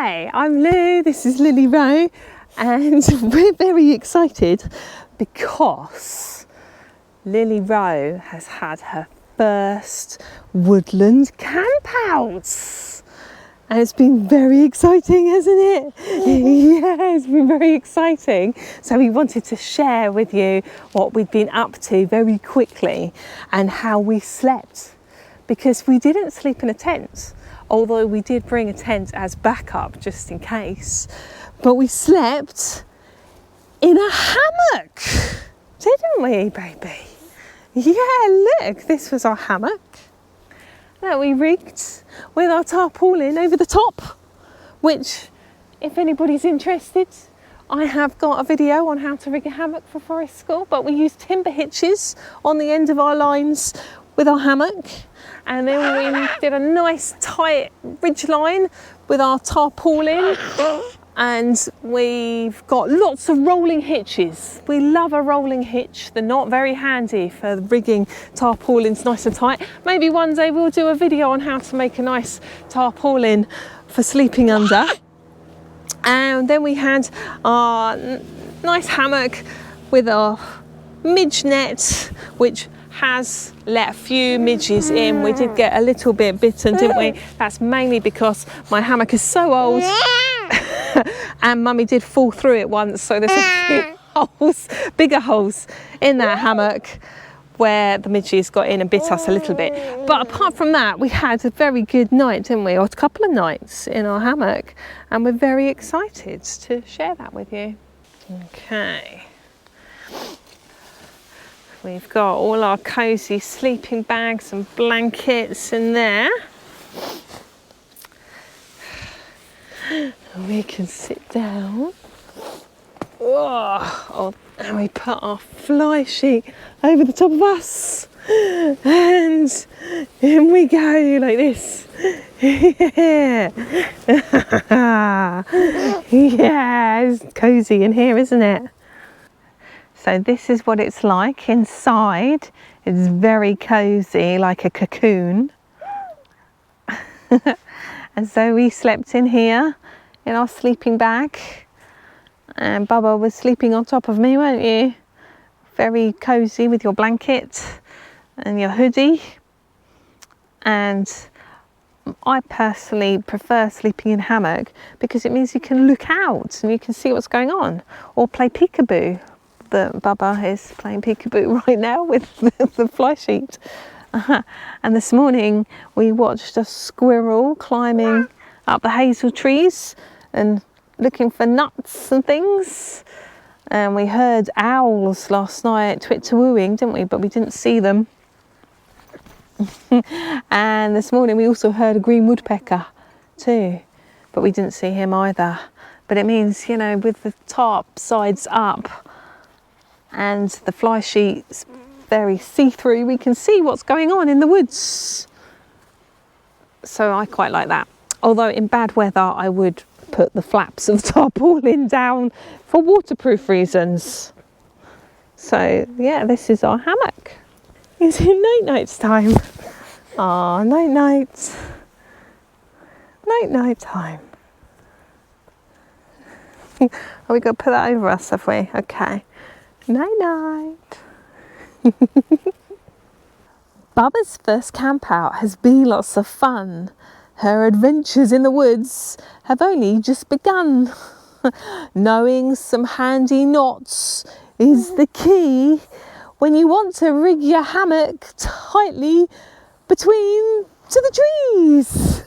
Hi, I'm Lou, this is Lily-Roe, and we're very excited because Lily-Roe has had her first woodland campout. And it's been very exciting, hasn't it? Yeah, it's been very exciting. So we wanted to share with you what we've been up to very quickly and how we slept. Because we didn't sleep in a tent, although we did bring a tent as backup just in case. But we slept in a hammock, didn't we, baby? Yeah, look, this was our hammock that we rigged with our tarpaulin over the top, which, if anybody's interested, I have got a video on how to rig a hammock for forest school, but we used timber hitches on the end of our lines with our hammock, and then we did a nice tight ridge line with our tarpaulin, and we've got lots of rolling hitches. We love a rolling hitch. They're not very handy for rigging tarpaulins nice and tight. Maybe one day we'll do a video on how to make a nice tarpaulin for sleeping under. And then we had our nice hammock with our midge net, which has let a few midges in. We did get a little bit bitten, didn't we? That's mainly because my hammock is so old and Mummy did fall through it once, so there's a few holes, bigger holes in that hammock where the midges got in and bit us a little bit. But apart from that, we had a very good night, didn't we? Or a couple of nights in our hammock, and we're very excited to share that with you. Okay. We've got all our cosy sleeping bags and blankets in there. We can sit down. Oh, and we put our fly sheet over the top of us. And in we go like this. Yeah. Yeah, it's cosy in here, isn't it? So this is what it's like inside. It's very cosy, like a cocoon. And so we slept in here in our sleeping bag. And Bubba was sleeping on top of me, weren't you? Very cosy with your blanket and your hoodie. And I personally prefer sleeping in hammock because it means you can look out and you can see what's going on, or play peekaboo. Bubba is playing peekaboo right now with the fly sheet. And this morning we watched a squirrel climbing up the hazel trees and looking for nuts and things. And we heard owls last night twit-wooing, didn't we? But we didn't see them. And this morning we also heard a green woodpecker too, but we didn't see him either. But it means, you know, with the tarp sides up and the fly sheets very see-through, we can see what's going on in the woods. So I quite like that. Although in bad weather I would put the flaps of the tarpaulin down for waterproof reasons. So yeah, this is our hammock. It's night time. Ah, night. Night time. Are we going to put that over us, have we? Okay. Night. Bubba's first camp out has been lots of fun. Her adventures in the woods have only just begun. Knowing some handy knots is the key when you want to rig your hammock tightly between to the trees.